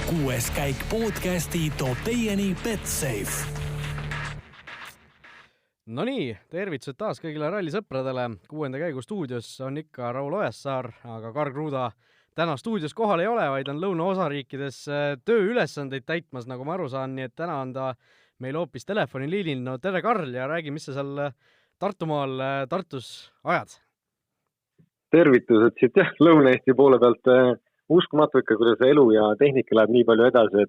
6. käik podcasti toob teieni Betsafe. No nii, tervitused taas kõigile rallisõpradele. 6. käigu stuudios on ikka Raul Ojasaar, aga Karl Kruda täna stuudios kohal ei ole, vaid on lõunaosariikides tööülesandeid täitmas, nagu ma aru saan, nii et täna on ta meil hoopis telefoniliinil. No tere, Karl, ja räägi, mis sa seal Tartumaal Tartus ajad? Tervitused siit Lõuna-Eesti poole pealt. Uskumatu ikka, kuidas elu ja tehnika läheb nii palju edasi,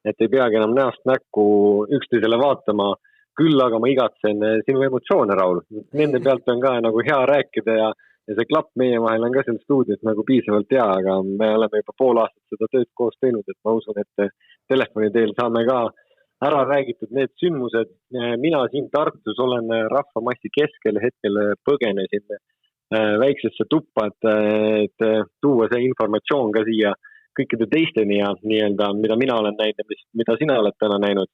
et ei peagi enam näost näkku üksteisele vaatama. Küll aga ma igatsen sinu emotsioone, Raul. Nende pealt on ka nagu hea rääkida ja see klapp meie vahel on ka siin stuudios nagu piisavalt hea, aga me oleme juba pool aastat seda tööd koos teinud, et ma usun, et telefoni teel saame ka ära räägitud need sündmused. Mina siin Tartus olen rahvamassi keskel, hetkel põgenesin väiksesse tuppa, et tuua see informatsioon ka siia kõikide teisteni ja nii-öelda, mida mina olen näinud, mida sina oled täna näinud.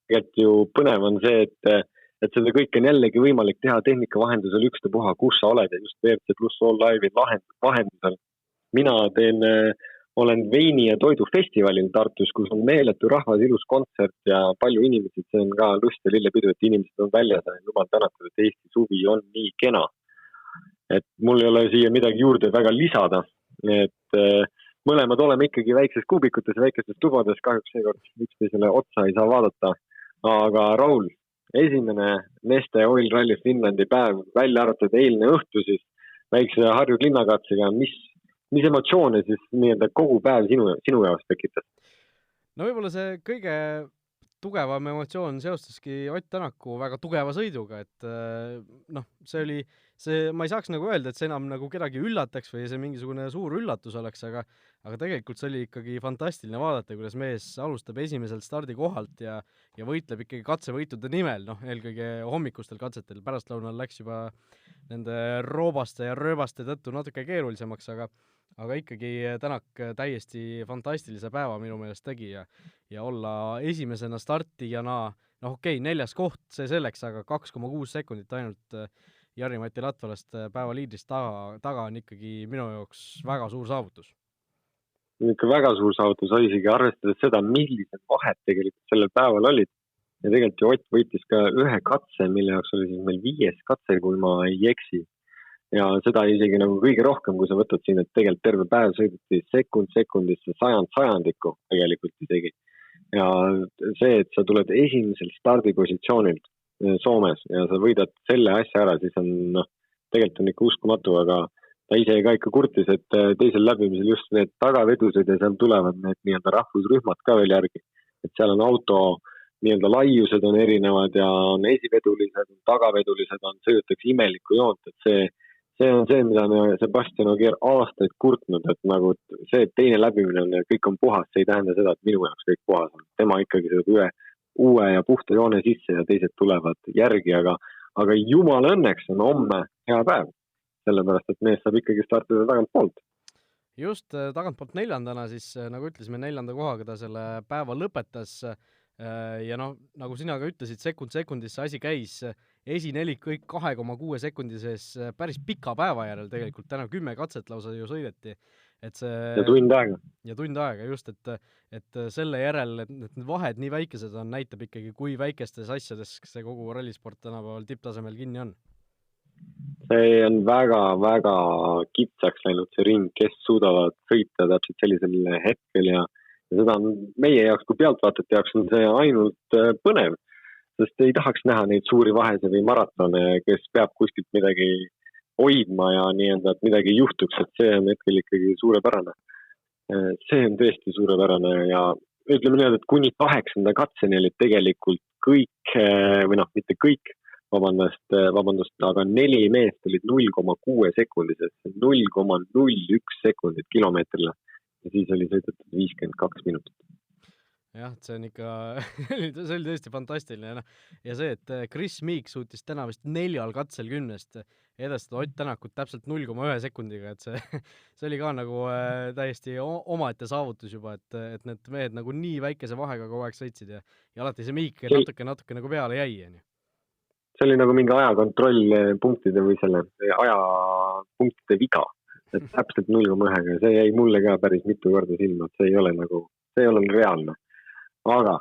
Tegelikult ju põnev on see, et seda kõik on jällegi võimalik teha tehnika vahendusel ükstapuha, kus sa oled ja just WRC Plus All Live'i vahendusel. Mina olen veini- ja toidufestivalil Tartus, kus on meeletu rahvas, ilus kontsert ja palju inimesed, see on ka lust ja lillepidu, et inimesed on väljas ja jumal tänatud, et Eesti suvi on nii kena. Et mul ei ole siia midagi juurde väga lisada, et mõlemad oleme ikkagi väikses kuubikutes, väikestes tubades, kahjuks seekord üksteisele otsa ei saa vaadata. Aga Raul, esimene Neste Oil Rally Finlandi päev, välja arvatud eilne õhtu siis väikse Harju linnakatsega, mis emotsioone siis nii-öelda kogu päev sinu jaoks tekitas? No võib-olla see kõige tugevam emotsioon seostuski Ott Tänaku väga tugeva sõiduga, et ma ei saaks nagu öelda, et see enam nagu kedagi üllataks või see mingisugune suur üllatus oleks, aga tegelikult see oli ikkagi fantastiline vaadata, kuidas mees alustab esimeselt stardikohalt ja võitleb ikkagi katsevõitude nimel, eelkõige hommikustel katsetel, pärastlõunal läks juba nende roobaste ja rööbaste tõttu natuke keerulisemaks, aga ikkagi Tänak täiesti fantastilise päeva minu meelest tegi ja olla esimesena startijana, 4. koht, see selleks, aga 2,6 sekundit ainult Jari-Mati Latvalast päeva liidrist taga on ikkagi minu jaoks väga suur saavutus. Ikka väga suur saavutus, isegi arvestades seda, millised vahed tegelikult sellel päeval olid. Ja tegelikult ju Ott võitis ka ühe katse, mille jaoks oli siis meil 5. katse, kui ma ei eksi. Ja seda isegi nagu kõige rohkem, kui sa võtad siin, et tegelikult terve päev sõideti sekundisse sajandikku tegelikult isegi. Ja see, et sa tuled esimesel stardipositsioonilt Soomes ja sa võidad selle asja ära, siis on tegelikult on ikka uskumatu, aga ta ise ka ikka kurtis, et teisel läbimisel just need tagavedused ja seal tulevad need nii-öelda rahvusrühmad ka veel järgi. Et seal on auto nii-öelda laiused on erinevad ja on esivedulised, tagavedulised on, sõidetakse imelikku joont, et see on see, mida me Sebastian Ogier aastaid kurtnud, et nagu see teine läbimine on ja kõik on puhas, see ei tähenda seda, et minu jaoks kõik puhas on. Tema ikkagi seda uue ja puhta joone sisse ja teised tulevad järgi, aga jumal õnneks on homme hea päev, sellepärast, et mees saab ikkagi startida tagantpoolt. Just tagantpoolt 4. siis, nagu ütlesime, 4. kohaga ta selle päeva lõpetas ja nagu sina ka ütlesid, sekundisse asi käis, esinelik kõik 2,6 sekundi sees päris pika päeva järel tegelikult, täna 10 katset lausa ju sõideti. Ja tund aega. Ja tund aega, just, et selle järel, et need vahed nii väikesed on, näitab ikkagi, kui väikestes asjades see kogu rallisport tänapäeval tipptasemel kinni on. See on väga-väga kitsaks läinud see ring, kes suudavad sõita täpselt sellisel hetkel ja seda on meie jaoks, kui pealtvaatajate jaoks on see ainult põnev, sest ei tahaks näha neid suuri vahese või maratone, kes peab kuskilt midagi hoidma ja nii-öelda, et midagi juhtuks, et see on hetkel ikkagi suurepärane. See on tõesti suurepärane ja ütleme nii, et kuni 8. katseni olid tegelikult kõik, või mitte kõik, vabandust, aga 4 meest olid 0,6 sekundis, 0,01 sekundit kilomeetrile ja siis oli sõidetud 52 minutit. Jah, see on ikka, see oli tõesti fantastiline. Ja see, et Chris Meek suutis täna vist 4 katsel 10 edastada Ott Tänakut täpselt 0,1 sekundiga, et see oli ka nagu täiesti omaette saavutus juba, et need mehed nagu nii väikese vahega kogu aeg sõitsid ja alati see Meek natuke nagu peale jäi. See oli nagu mingi ajakontroll punktide või selle ajapunktide viga, et täpselt 0,1, see jäi mulle ka päris mitu korda silma, et see ei ole nagu see ei ole reaalne. Aga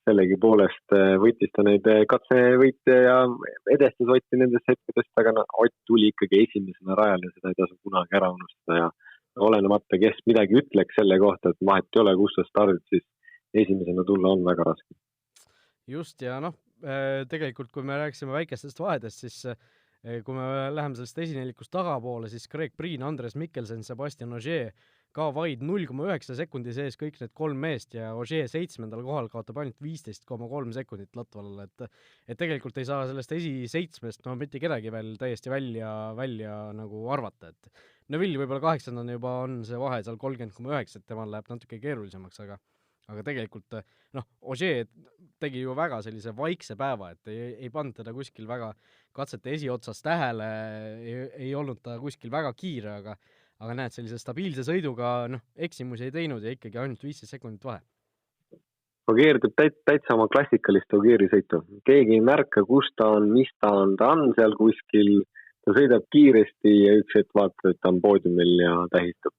sellegipoolest võttis ta neid katsevõite ja edestas Otti nendest hetkedest, aga Ott tuli ikkagi esimesena rajale, seda ei tasu kunagi ära unustada ja olenemata, kes midagi ütleks selle kohta, et vahet ei ole, kus sa stardid, siis esimesena tulla on väga raske. Just ja tegelikult kui me rääkisime väikestest vahedest, siis kui me läheme sellest esinelikust tagapoole, siis Greg Priin, Andres Mikkelsen, Sebastian Ogier ka vaid 0,9 sekundi sees kõik need 3 meest ja Ogier 7. kohal kaotab ainult 15,3 sekundit Latvalale, et tegelikult ei saa sellest esi-7-st mitte kedagi veel täiesti välja nagu arvata, et Neville võib-olla 8. juba on see vahe seal 30,9, et temal läheb natuke keerulisemaks, aga tegelikult Ogier tegi ju väga sellise vaikse päeva, et ei pannud teda kuskil väga katsete esiotsas tähele, ei olnud ta kuskil väga kiire, aga näed, sellise stabiilse sõiduga eksimusi ei teinud ja ikkagi ainult 15 sekundit vahe. Ogier teeb täitsa oma klassikalist Ogieri sõitu. Keegi ei märka, kus ta on, mis ta on seal kuskil, ta sõidab kiiresti ja üks hetk vaatab, et ta on poodiumil ja tähistab.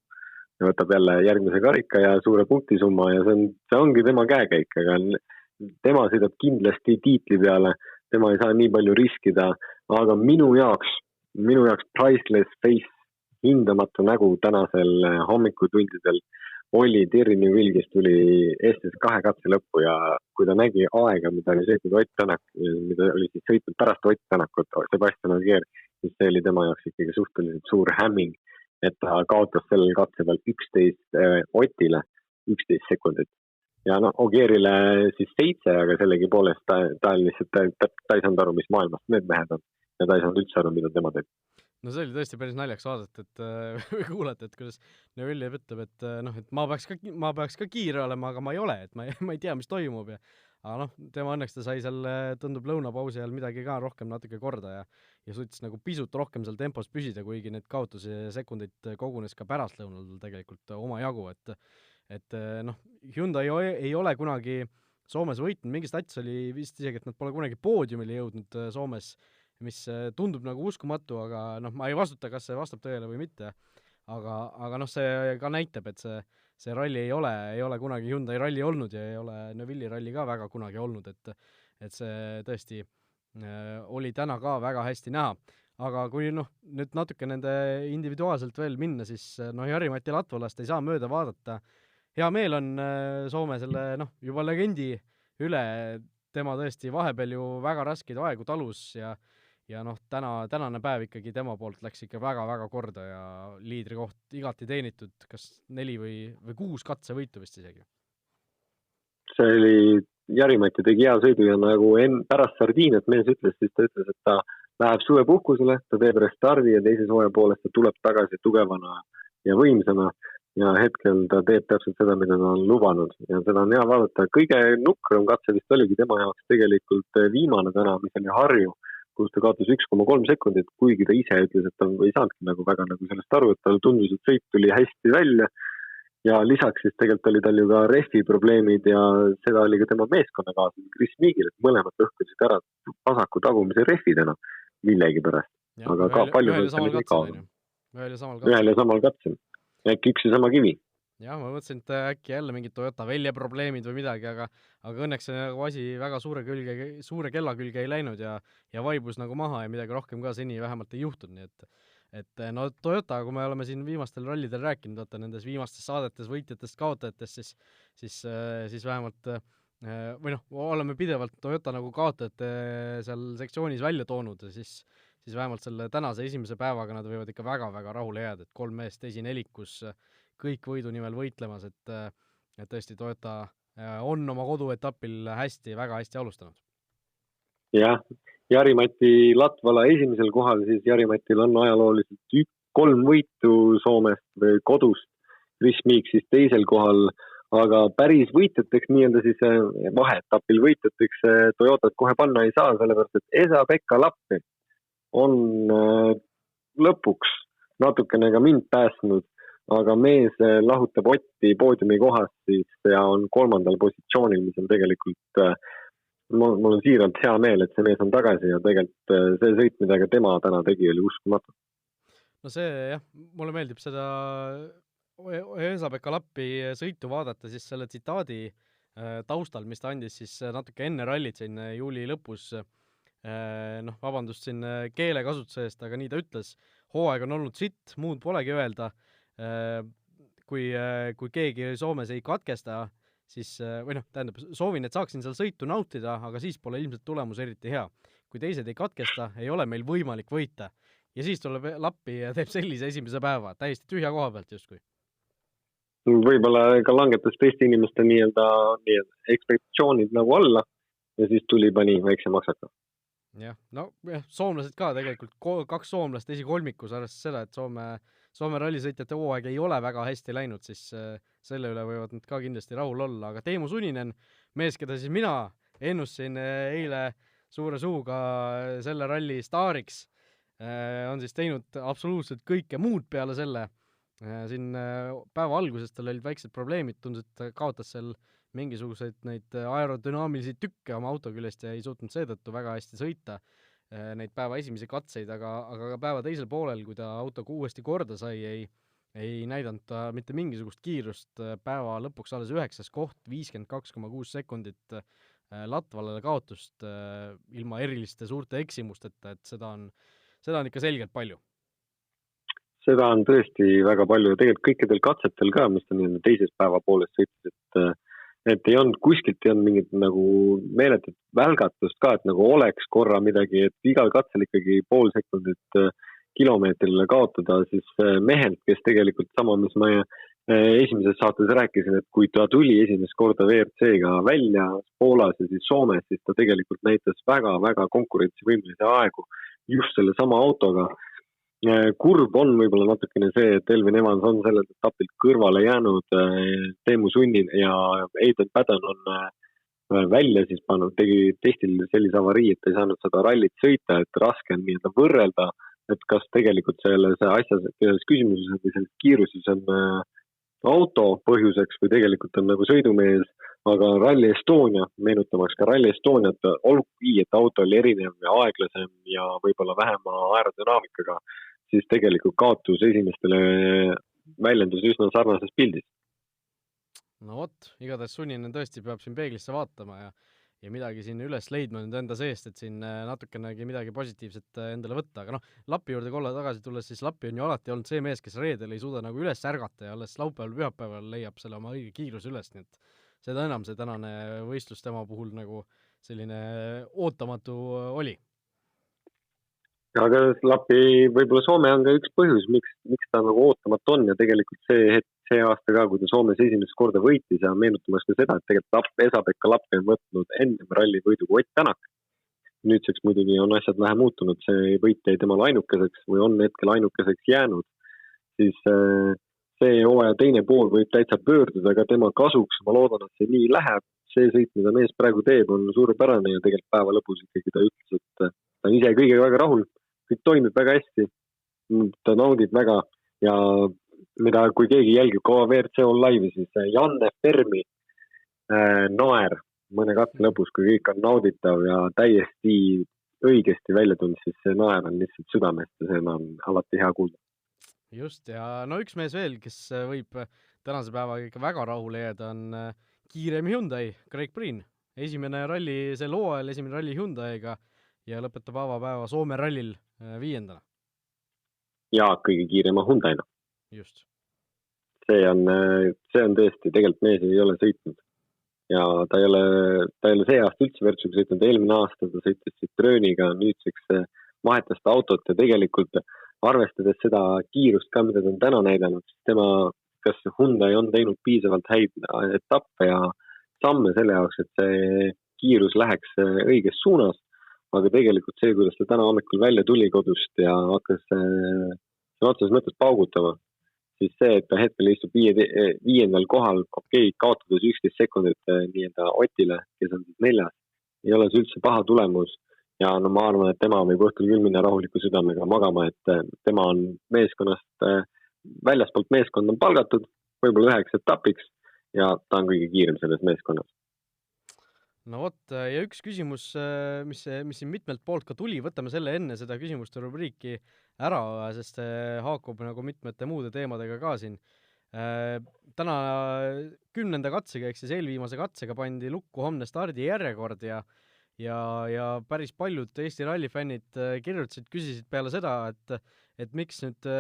Ja võtab jälle järgmise karika ja suure punktisumma ja see ongi tema käekäik, aga tema sõidab kindlasti tiitli peale, tema ei saa nii palju riskida, aga minu jaoks priceless face hindamatu nägu tänasel hommikutundidel oli Thierry Neuville, kes tuli SS2 katse lõppu ja kui ta nägi aega, mida oli sõitnud Ott Tänak, mida oli siis sõitnud pärast Ott Tänakut, Sebastian Ogier, siis see oli tema jaoks ikkagi suhteliselt suur hämming, et ta kaotas sellel katse peal 11 Otile 11 sekundit. Ja Ogierile siis 7, aga sellegi poolest ta ei saanud aru, mis maailmast need mehed on ja ta ei saanud üldse aru, mida tema teeb. No see oli tõesti päris naljaks vaadata, et kuulata, et kuidas Neville ütleb, et ma peaks ka kiire olema, aga ma ei ole, et ma ei tea, mis toimub aga tema õnneks ta sai seal, tundub lõunapausi ajal midagi ka rohkem natuke korda ja suutis nagu pisut rohkem seal tempos püsida, kuigi need kaotusi sekundid kogunes ka pärastlõunal tegelikult oma jagu, et Hyundai ei ole kunagi Soomes võitnud, mingi stats oli vist isegi, et nad pole kunagi poodiumile jõudnud Soomes, mis tundub nagu uskumatu, aga ma ei vastuta, kas see vastab tõele või mitte, aga see ka näitab, et see ralli ei ole kunagi Hyundai ralli olnud ja ei ole Neville'i ralli ka väga kunagi olnud, et see tõesti oli täna ka väga hästi näha. Aga kui nüüd natuke nende individuaalselt veel minna, siis Jari-Matti Latvalast ei saa mööda vaadata. Hea meel on Soome selle juba legendi üle, tema tõesti vahepeal ju väga raskeid aegu talus ja tänane päev ikkagi tema poolt läks ikka väga-väga korda ja liidri koht igati teenitud, kas 4 või 6 katsevõitu vist isegi. See oli, Jari-Matti tegi hea sõidu ja nagu pärast Sardiiniat mees ütles, siis ta ütles, et ta läheb suvepuhkusele, ta teeb restardi ja teises hooaja poolest ta tuleb tagasi tugevana ja võimsana ja hetkel ta teeb täpselt seda, mida ta on lubanud ja seda on hea vaadata. Kõige nukram katse vist oligi tema jaoks tegelikult viimane täna, mis oli Harju, kus ta kaotas 1,3 sekundit, kuigi ta ise ütles, et ta ei saanudki väga sellest aru, et tal tundus, et sõit tuli hästi välja ja lisaks siis tegelikult oli tal ju ka refi probleemid ja seda oli ka tema meeskonnakaaslasel Chris Meagil, et mõlemad lõhkusid ära vasaku tagumise refi täna millegi pärast, aga ka palju ühel ja samal katsel, äkki üks ja sama kivi. Jah, ma mõtlesin, et äkki jälle mingid Toyota väljaprobleemid või midagi, aga õnneks see nagu asi väga suure kella külge ei läinud ja vaibus nagu maha ja midagi rohkem ka seni vähemalt ei juhtunud, nii et Toyota, kui me oleme siin viimastel rallidel rääkinud, nendes viimastes saadetes võitjatest, kaotajatest, siis vähemalt või oleme pidevalt Toyota nagu kaotajate seal sektsioonis välja toonud ja siis vähemalt selle tänase esimese päevaga nad võivad ikka väga-väga rahule jääda, et 3 meest esinelikus kõik võidu nimel võitlemas, et tõesti Toyota on oma koduetapil väga hästi alustanud. Jah, Jari-Matti Latvala esimesel kohal, siis Jari-Matil on ajalooliselt 3 võitu Soomest või kodust, Chris Meek siis teisel kohal, aga päris võitjateks nii-öelda siis vaheetapil võitjateks Toyotat kohe panna ei saa, sellepärast et Esa-Pekka Lappi on lõpuks natukene ka mind päästnud, aga mees lahutab Otti poodiumi kohast siis ja on 3. positsioonil, mis on tegelikult, mul on siiralt hea meel, et see mees on tagasi ja tegelikult see sõit, mida ka tema täna tegi, oli uskumatu. No see jah, mulle meeldib seda Eesa-Pekka Lappi sõitu vaadata, siis selle tsitaadi taustal, mis ta andis siis natuke enne rallit siin juuli lõpus, noh, vabandust siin keelekasutuse eest, aga nii ta ütles, hooaeg on olnud sitt, muud polegi öelda. Kui keegi Soomes ei katkesta, siis, või noh, tähendab, soovin, et saaksin seal sõitu nautida, aga siis pole ilmselt tulemus eriti hea. Kui teised ei katkesta, ei ole meil võimalik võita. Ja siis tuleb Lappi ja teeb sellise esimese päeva, täiesti tühja koha pealt justkui. Võib-olla ka langetas teiste inimeste nii-öelda ekspektatsioonid nagu alla ja siis tuli pani väikse maksaka. Jah, no soomlased ka tegelikult, 2 soomlast esikolmikus, arvestades seda, et Soome rallisõitjate hooaeg ei ole väga hästi läinud, siis selle üle võivad nad ka kindlasti rahul olla, aga Teemu Suninen, mees, keda siis mina ennustasin eile suure suuga selle ralli staariks, on siis teinud absoluutselt kõike muud peale selle. Siin päeva alguses tal olid väiksed probleemid, tundus, et ta kaotas seal mingisuguseid neid aerodünaamilisi tükke oma auto küljest ja ei suutnud seetõttu väga hästi sõita neid päeva esimesi katseid, aga ka päeva teisel poolel, kui ta auto uuesti korda sai, ei näidanud ta mitte mingisugust kiirust, päeva lõpuks alles 9. koht, 52,6 sekundit Latvalale kaotust ilma eriliste suurte eksimusteta, et seda on ikka selgelt palju. Seda on tõesti väga palju ja tegelikult kõikidel katsetel ka, mis ta teises päeva poolest sõitis, et ei olnud kuskilt ei olnud mingit nagu meeletut välgatust ka, et nagu oleks korra midagi, et igal katsel ikkagi pool sekundit kilomeetrile kaotada, siis mehelt, kes tegelikult sama, mis ma esimeses saates rääkisin, et kui ta tuli esimest korda WRC-ga välja Poolas ja siis Soomes, siis ta tegelikult näitas väga-väga konkurentsivõimelise aegu just selle sama autoga. Kurb on võib-olla natukene see, et Elvin Evans on sellelt etapilt kõrvale jäänud, Teemu Sunnin ja Aidan Padden on välja siis pannud, tegi testil sellise avarii, et ei saanud seda rallit sõita, et raske on nii-öelda võrrelda, et kas tegelikult selles asjas küsimuses või selles kiiruses on auto põhjuseks või tegelikult on nagu sõidumees, aga Rally Estonia, meenutamaks ka Rally Estoniat, olgugi, et auto oli erinev ja aeglasem ja võib-olla vähema aerodünaamikaga, siis tegelikult kaotus esimestele väljendus üsna sarnases pildis. No vot, igatahes Sunninen tõesti peab siin peeglisse vaatama ja midagi siin üles leidma nüüd enda seest, et siin natukenegi midagi positiivset endale võtta, aga noh, Lappi juurde kolla tagasi tulles, siis Lappi on ju alati olnud see mees, kes reedel ei suuda nagu üles ärgata ja alles laupäeval-pühapäeval leiab selle oma õige kiiruse üles, nii et seda enam see tänane võistlus tema puhul nagu selline ootamatu oli. Aga Lappi võib-olla Soome on ka üks põhjus, miks ta nagu ootamatu on ja tegelikult see aasta ka, kui ta Soomes esimest korda võitis ja meenutamas ka seda, et tegelikult Esa-Pekka Lappi on võtnud ennem ralli võidu kui Ott Tänak. Nüüdseks muidugi on asjad vähe muutunud, see võit jäi temal ainukeseks või on hetkel ainukeseks jäänud, siis see hooaja teine pool võib täitsa pöörduda ka tema kasuks, ma loodan, et see nii läheb, see sõit, mida mees praegu teeb, on suurepärane ja tegelikult päeva lõpus ikkagi ta ütles, et ta on ise kõigega väga rahul, kõik toimib väga hästi, ta naudib väga ja mida, kui keegi jälgib koha WRC on live, siis Janne Fermi naer mõne katse lõpus, kui kõik on nauditav ja täiesti õigesti välja tulnud, siis see naer on lihtsalt südamest ja see on alati hea kuulda. Just, ja no üks mees veel, kes võib tänase päevaga ikka väga rahule jääda, on kiirem Hyundai, Craig Breen. Esimene ralli sel hooajal, esimene ralli Hyundai'ga ja lõpetab avapäeva Soome rallil 5. Ja kõige kiirema Hyundai'na. Just. See on tõesti, tegelikult mees ei ole sõitnud. Ja ta ei ole see aasta üldse Virtsuga sõitnud, eelmine aasta ta sõitis Citroeniga, nüüdseks vahetas ta autot ja tegelikult arvestades seda kiirust ka, mida ta on täna näidanud, siis kas Hyundai on teinud piisavalt häid etappe ja samme selle jaoks, et see kiirus läheks õiges suunas, aga tegelikult see, kuidas ta täna hommikul välja tuli kodust ja hakkas otseses mõttes paugutama, siis see, et ta hetkel istub 5. kohal, kaotades 11 sekundit nii-enda Otile, kes on siis 4, ei ole see üldse paha tulemus ja no ma arvan, et tema võib õhtul küll minna rahuliku südamega magama, et tema on meeskonnast, väljaspoolt meeskond on palgatud, võib-olla 9 etapiks ja ta on kõige kiirem selles meeskonnas. No vot, ja üks küsimus, mis siin mitmelt poolt ka tuli, võtame selle enne seda küsimuste rubriiki ära, sest see haakub nagu mitmete muude teemadega ka siin. Täna 10. katsega, ehk siis eelviimase katsega pandi lukku homne stardijärjekord ja päris paljud Eesti rallifännid kirjutasid, küsisid peale seda, et miks nüüd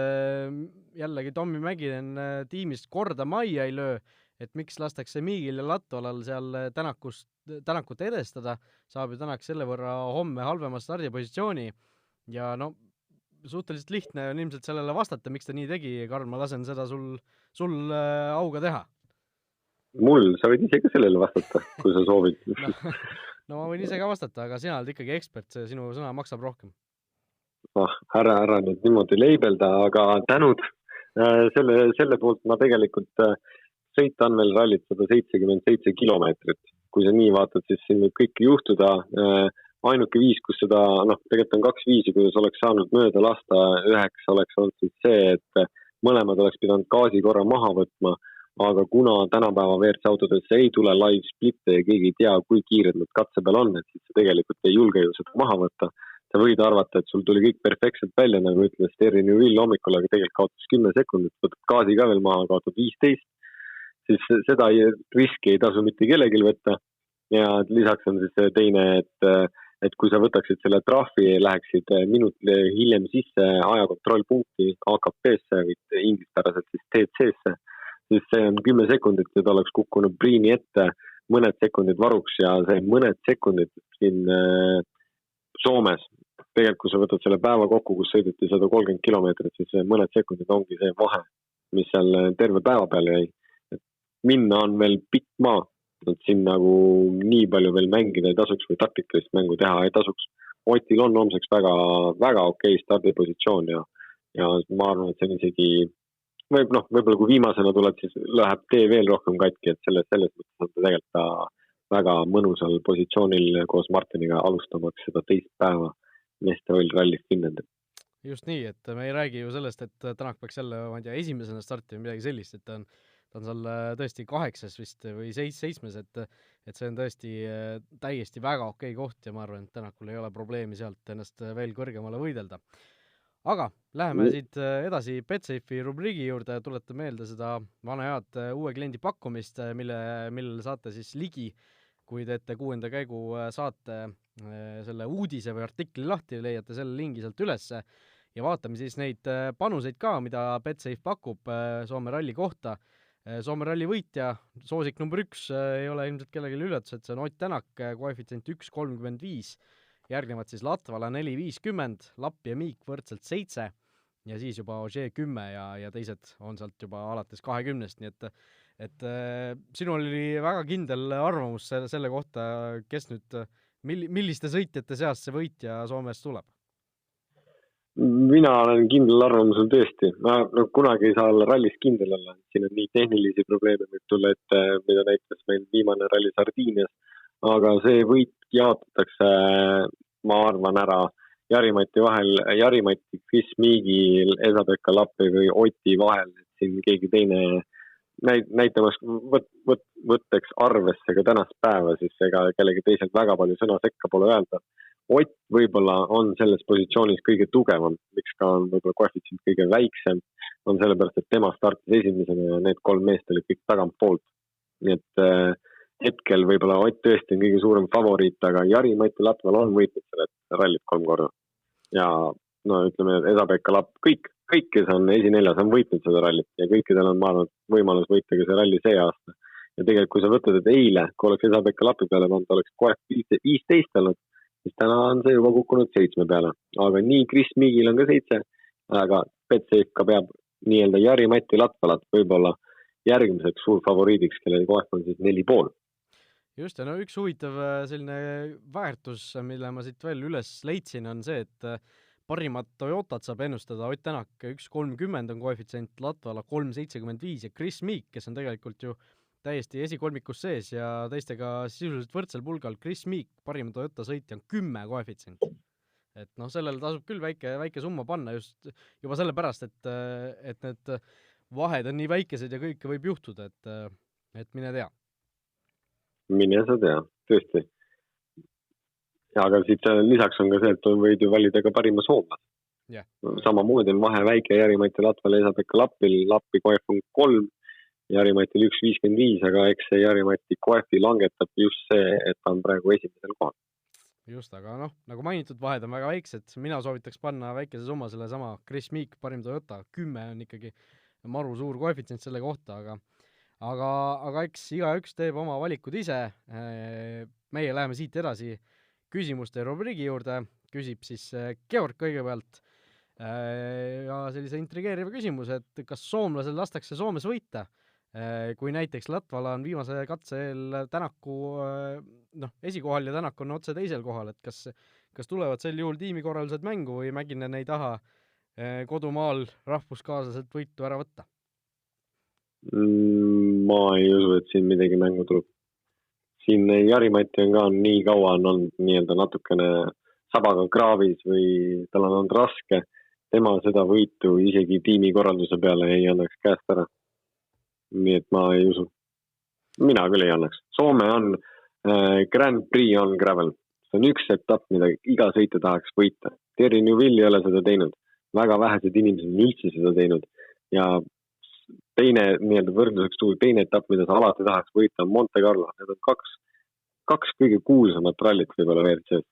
jällegi Tommi Mäkinen tiimist korda majja ei löö, et miks lastakse Miigil ja Latvalal seal Tänakut edestada, saab ju Tänak selle võrra homme halvema stardipositsiooni ja no suhteliselt lihtne on ilmselt sellele vastata, miks ta nii tegi, Karl, ma lasen seda sul auga teha. Sa võid ise ka sellele vastata, kui sa soovid. No ma võin ise ka vastata, aga sina oled ikkagi ekspert, see sinu sõna maksab rohkem. Ära nüüd niimoodi leibelda, aga tänud. Selle poolt ma tegelikult sõita on veel rallit 177 kilomeetrit. Kui sa nii vaatad, siis siin võib kõike juhtuda. Ainuke viis, kus seda, tegelikult on 2 viisi, kuidas oleks saanud mööda lasta, 9 oleks olnud siis see, et mõlemad oleks pidanud gaasi korra maha võtma, aga kuna tänapäeva WRC autodesse ei tule live splitte ja keegi ei tea, kui kiired nad katse peal on, et siis sa tegelikult ei julge ju seda maha võtta. Sa võid arvata, et sul tuli kõik perfektselt välja, nagu ütles Terry Newell hommikul, aga tegelikult kaotas 10 sekundit, võtad gaasi ka veel maha, kaotad 15, siis seda riski ei tasu mitte kellelgi võtta. Ja lisaks on siis teine, et kui sa võtaksid selle trahvi ja läheksid minut hiljem sisse ajakontrollpunkti AKP-sse või inglispäraselt siis TC-sse, siis see on 10 sekundit ja ta oleks kukkunud Priini ette, mõned sekundid varuks ja see mõned sekundid siin Soomes. Tegelikult, kui sa võtad selle päeva kokku, kus sõideti 130 kilomeetrit, siis mõned sekundid ongi see vahe, mis seal terve päeva peal jäi. Minna on veel pikk maa, et siin nagu nii palju veel mängida ei tasuks või taktikalist mängu teha ei tasuks. Otil on homseks väga, väga okei stardipositsioon ja ma arvan, et see on isegi võib-olla kui viimasena tuleb, siis läheb tee veel rohkem katki, et selles mõttes on ta tegelikult väga mõnusal positsioonil koos Martiniga alustamaks seda teist päeva meeste Oil Rally Finlandi. Just nii, et me ei räägi ju sellest, et Tänak peaks jälle, ma ei tea, esimesena starti või midagi sellist, et ta on seal tõesti 8 vist või 7, et see on tõesti täiesti väga okei koht ja ma arvan, et Tänakul ei ole probleemi sealt ennast veel kõrgemale võidelda. Aga läheme siit edasi Betsafe'i rubriigi juurde ja tulete meelde seda vana head uue kliendi pakkumist, millele saate siis ligi, kui teete 6. käigu saate selle uudise või artikli lahti, leiate selle lingi sealt ülesse ja vaatame siis neid panuseid ka, mida Betsafe pakub Soome ralli kohta. Soome ralli võitja, soosik number 1 ei ole ilmselt kellelgi üllatus, et see on Ott Tänak, koefitsient 1,35, järgnevad siis Latvala 4,50, Lapp ja Miik võrdselt 7 ja siis juba Ogier 10 ja teised on sealt juba alates 20-st, nii et sinul oli väga kindel arvamus selle kohta, kes nüüd, milliste sõitjate seast see võitja Soomest tuleb? Mina olen kindel arvamusel tõesti. Kunagi ei saa olla rallis kindel olla. Siin on nii tehnilisi probleeme, võib tulla ette, mida näitas meil viimane ralli Sardiinias, aga see võit jaotatakse, ma arvan, ära Jari-Mati vahel, Jari-Mati, Chris Miigi, Esa-Pekka Lappi või Oti vahel, et siin keegi teine näitamas võtteks arvesse ka tänast päeva, siis ega kellegi teisel väga palju sõna sekka pole öelda. Ott võib-olla on selles positsioonis kõige tugevam, miks ka on võib-olla koefitsient kõige väiksem, on sellepärast, et tema startis esimesena ja need 3 meest olid kõik tagant poolt. Nii et hetkel võib-olla Ott tõesti on kõige suurem favoriit, aga Jari-Mati Latval on võitnud selle rallit 3 korda. Ja ütleme, et Esa-Pekka Lapp, kõik, kes on esineljas, on võitnud seda rallit ja kõikidel on maanud võimalus võita ka see ralli see aasta. Ja tegelikult, kui sa võtad, et eile, kui oleks Esa-Pekka Lappi peale pannud, oleks koef 15 olnud, siis täna on see juba kukkunud 7 peale. Aga nii Chris Miigil on ka 7, aga Betsafe ka peab nii-öelda Jari-Mati Latvalat võib-olla järgmiseks suur favoriidiks, kelle koef on siis 4,5. Just, ja üks huvitav selline väärtus, mille ma siit veel üles leidsin, on see, et parimat Toyotat saab ennustada Ott Tänak 1,30 on koefitsient, Latvala 3,75 ja Chris Miik, kes on tegelikult ju täiesti esikolmikus sees ja teistega sisuliselt võrdsel pulgal. Chris Miik, parim Toyota sõitja on 10 koefitsient. Et sellele tasub küll väike summa panna just juba sellepärast, et need vahed on nii väikesed ja kõike võib juhtuda, et mine tea. Mine sa tea, tõesti. Aga siit lisaks on ka see, et võid ju valida ka parima soomlast. Yeah. Samamoodi on vahe väike Jari-Mati Latval ja Esa-Pekka Lappi koef on 3 Jari-Matil 1.55, aga eks see Jari-Mati koefi langetab just see, et ta on praegu esimesel kohal. Just, aga nagu mainitud, vahed on väga väiksed, mina soovitaks panna väikese summa selle sama Chris Meek, parim Toyota, 10 on ikkagi maru suur koefitsient selle kohta, aga eks igaüks teeb oma valikud ise. Meie läheme siit edasi küsimuste rubriigi juurde, küsib siis Georg kõigepealt ja sellise intrigeeriva küsimus, et kas soomlasel lastakse Soomes võita, kui näiteks Latvala on viimase katse eel Tänaku esikohal ja Tänak on otse teisel kohal, et kas tulevad sel juhul tiimikorraldused mängu või Mäkinen ei taha kodumaal rahvuskaaslaselt võitu ära võtta? Ma ei usu, et siin midagi mängu tuleb. Siin Jari-Mati on ka nii kaua on olnud nii-öelda natukene sabaga kraavis või tal on olnud raske. Tema seda võitu isegi tiimikorralduse peale ei annaks käest ära. Nii et ma ei usu. Mina küll ei annaks. Soome on Grand Prix on gravel. See on üks etapp, mida iga sõitja tahaks võita. Terry Neuville ei ole seda teinud. Väga vähesed inimesed on üldse seda teinud. Ja teine nii-öelda võrdluseks tuua teine etapp, mida sa alati tahaks võita, on Monte Carlo. Need on kaks kõige kuulsamat rallit võib-olla WRC-s.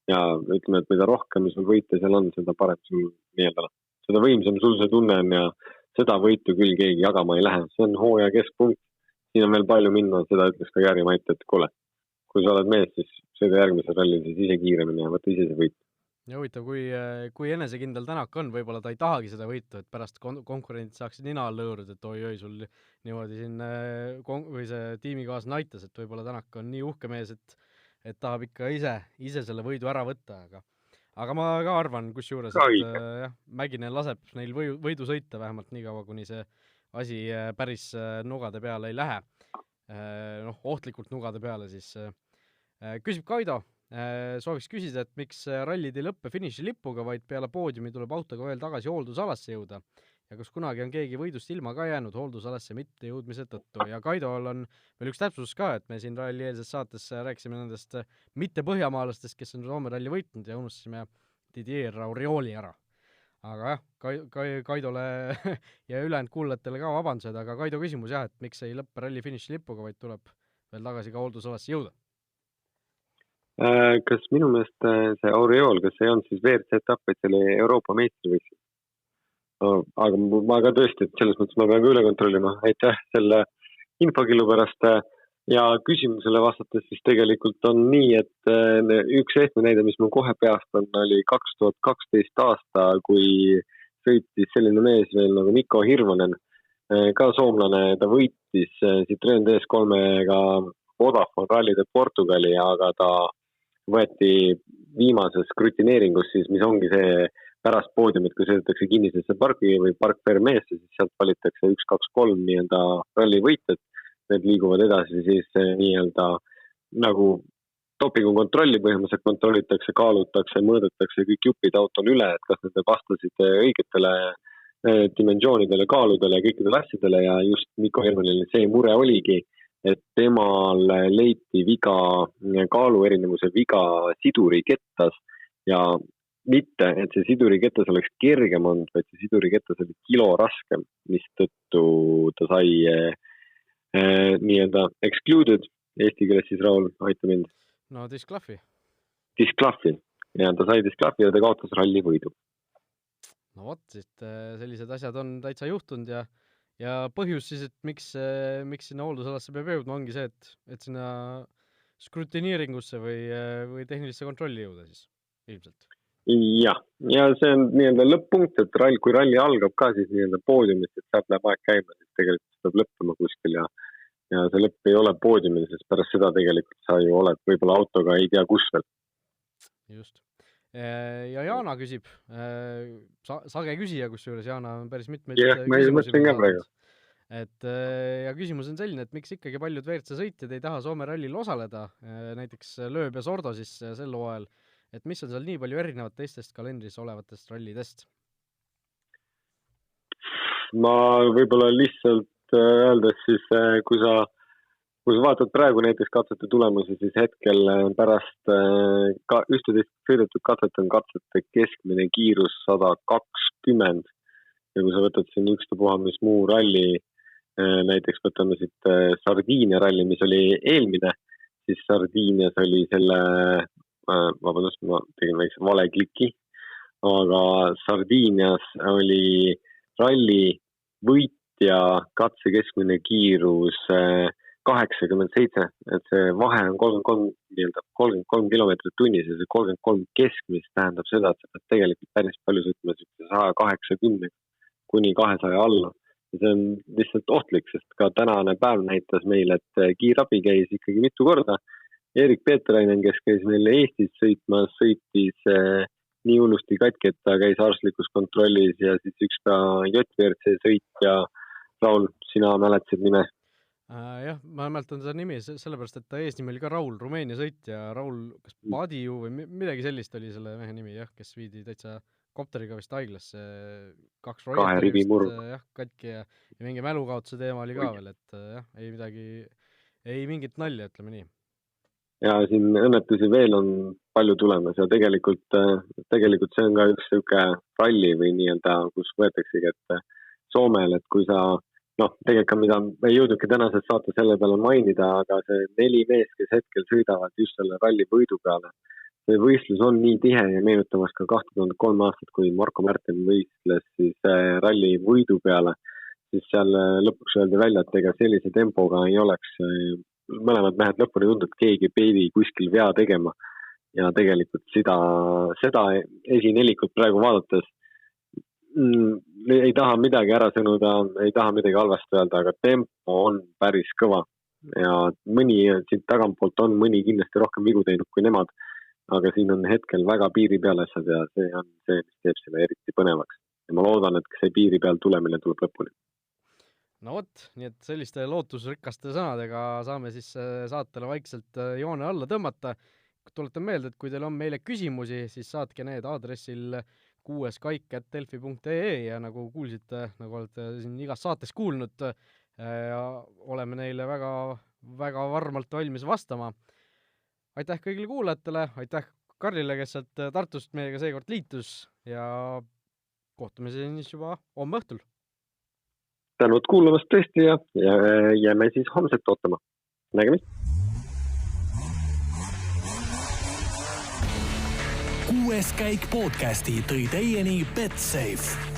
Ja ütleme, et mida rohkem sul võite seal on, seda parem sul nii-öelda. Seda võimsam sul see tunne on ja seda võitu küll keegi jagama ei lähe. See on hooaja keskpunkt. Siin on veel palju minna, seda ütles ka Jari-Mati, et kuule, kui sa oled mees, siis sõida järgmise ralli, siis ise kiiremini ja võtta ise see võit. Ja huvitav, kui enesekindel Tänak on, võib-olla ta ei tahagi seda võitu, et pärast konkurendid saaksid nina all lõõrud, et oi, sul niimoodi siin või see tiimikaas näitas, et võib-olla Tänak on nii uhke mees, et tahab ikka ise selle võidu ära võtta, aga ma ka arvan, kusjuures, et Mäkinen laseb neil võidu sõita vähemalt nii kaua, kuni see asi päris nugade peale ei lähe. Ohtlikult nugade peale siis. Küsib Kaido, sooviks küsida, et miks rallid ei lõppe finišilipuga, vaid peale poodiumi tuleb autoga veel tagasi hooldusalasse jõuda. Ja kas kunagi on keegi võidust ilma ka jäänud hooldusalasse mitte jõudmise tõttu. Ja Kaidol on veel üks täpsus ka, et me siin ralli eelses saates rääkisime nendest mitte põhjamaalastest, kes on Soome ralli võitnud ja unustasime Didier Raurioli ära. Aga Kaidole ja ülejäänud kuulajatele ka vabandused, aga Kaido küsimus et miks ei lõppe ralli finišilipuga, vaid tuleb veel tagasi ka hooldusalasse jõuda? Kas minu meelest see Auriol, kas see on siis WRC etapp, et selle Euroopa meistrivõistlus? Aga ma ka tõesti, et selles mõttes ma pean ka üle kontrollima. Aitäh selle infokillu pärast ja küsimusele vastates siis tegelikult on nii, et üks ehtme näide, mis mul kohe peast on, oli 2012 aasta, kui sõitis selline mees veel nagu Mikko Hirvonen, ka soomlane, ta võitis Citroen DS3-ga Vodafone rallide Portugali, aga ta võeti viimases skrutineeringus siis, mis ongi see pärast poodiumit, kui sõidetakse kinnisesse parki või park Fermeesse, siis sealt valitakse 1, 2, 3 nii-öelda ralli võitjad. Need liiguvad edasi siis nii-öelda nagu dopingu kontrolli põhimõtteliselt kontrollitakse, kaalutakse, mõõdetakse kõik jupid auton üle, et kas need vastasid õigetele dimensioonidele, kaaludele ja kõikidele asjadele ja just Mikko Hirvonile see mure oligi, et temal leiti viga, kaaluerinevuse viga sidurikettas ja mitte, et see sidurikettas oleks kergem olnud, vaid see sidurikettas oli kilo raskem, mis tõttu ta sai nii-öelda excluded, eesti keeles siis Raul, aita mind. No disklahvi. Disklahvi. Ja ta sai disklahvi ja ta kaotas ralli võidu. No vot, sellised asjad on täitsa juhtunud ja põhjus siis, et miks sinna hooldusalasse peab jõudma, ongi see, et sinna skrutineeringusse või tehnilisse kontrolli jõuda siis ilmselt. Ja see on nii-öelda lõpp-punkt, et kui ralli algab ka siis nii-öelda poodiumist, et sealt läheb aeg käima, siis tegelikult peab lõppema kuskil ja see lõpp ei ole poodiumil, sest pärast seda tegelikult sa ju oled võib-olla autoga ei tea kus veel. Just. Ja Jaana küsib, sage küsija, kusjuures Jaana on päris mitmeid küsimusi. Ja küsimus on selline, et miks ikkagi paljud WRC sõitjad ei taha Soome rallil osaleda, näiteks Lööb ja Sordo siis sel hooajal, et mis on seal nii palju erinevat teistest kalendris olevatest rallidest? Ma võib-olla lihtsalt öeldes siis, kui sa vaatad praegu näiteks katsete tulemusi, siis hetkel pärast 11 sõidetud katset on katsete keskmine kiirus 120 ja kui sa võtad siin ükstapuha mis muu ralli näiteks võtame siit Sardiinia ralli, mis oli eelmine, siis Sardiinias oli selle, vabandust, ma tegin väikse vale kliki, aga Sardiinias oli ralli võitja katse keskmine kiirus 87, et see vahe on 33 kilomeetrit tunnis ja see 33 keskmist tähendab seda, et sa pead tegelikult päris palju sõitma 180 kuni 200 alla. Ja see on lihtsalt ohtlik, sest ka tänane päev näitas meil, et kiirabi käis ikkagi mitu korda. Erik Peetrainen, kes käis meil Eestis sõitmas, sõitis nii hullusti katki, et ta käis arstlikus kontrollis ja siis üks ka JVRC sõitja. Raul, sina mäletasid nime? Jah, ma mäletan seda nimi, sellepärast, et ta eesnimi oli ka Raul, Rumeenia sõitja. Raul, kas Padiju või midagi sellist oli selle mehe nimi, jah, kes viidi täitsa kopteriga vist haiglasse, 2 roietust katki ja mingi mälukaotuse teema oli ka veel, et jah, ei mingit nalja, ütleme nii. Ja siin õnnetusi veel on palju tulemas ja tegelikult see on ka üks selline ralli või nii-öelda, kus võetaksegi, et Soomel, et kui sa tegelikult mida ei jõudnudki tänases saate selle peale mainida, aga see 4 mees, kes hetkel sõidavad just selle ralli võidu peale. See võistlus on nii tihe ja meenutamas ka 2003 aastat, kui Marko Märten võistles siis ralli võidu peale, siis seal lõpuks öeldi välja, et ega sellise tempoga ei oleks mõlemad mehed lõpuni tundnud, et keegi peidi kuskil vea tegema. Ja tegelikult seda esinelikut praegu vaadates ei taha midagi ära sõnuda, ei taha midagi halvasti öelda, aga tempo on päris kõva ja mõni siit tagantpoolt on mõni kindlasti rohkem vigu teinud kui nemad, aga siin on hetkel väga piiri peal asjad ja see on see, mis teeb selle eriti põnevaks. Ja ma loodan, et see piiri peal tulemine tuleb lõpuni. No vot, nii et selliste lootusrikaste sõnadega saame siis saatele vaikselt joone alla tõmmata. Tuletan meelde, et kui teil on meile küsimusi, siis saatke need aadressil kuueskaik@delfi.ee ja nagu kuulsite, nagu olete siin igas saates kuulnud, oleme neile väga, väga varmalt valmis vastama. Aitäh kõigile kuulajatele, aitäh Karlile, kes sealt Tartust meiega seekord liitus ja kohtume siis juba homme õhtul. Tänud kuulamast tõesti ja jääme siis homset ootama. Nägemist! Kuues käik podcasti tõi teieni Betsafe.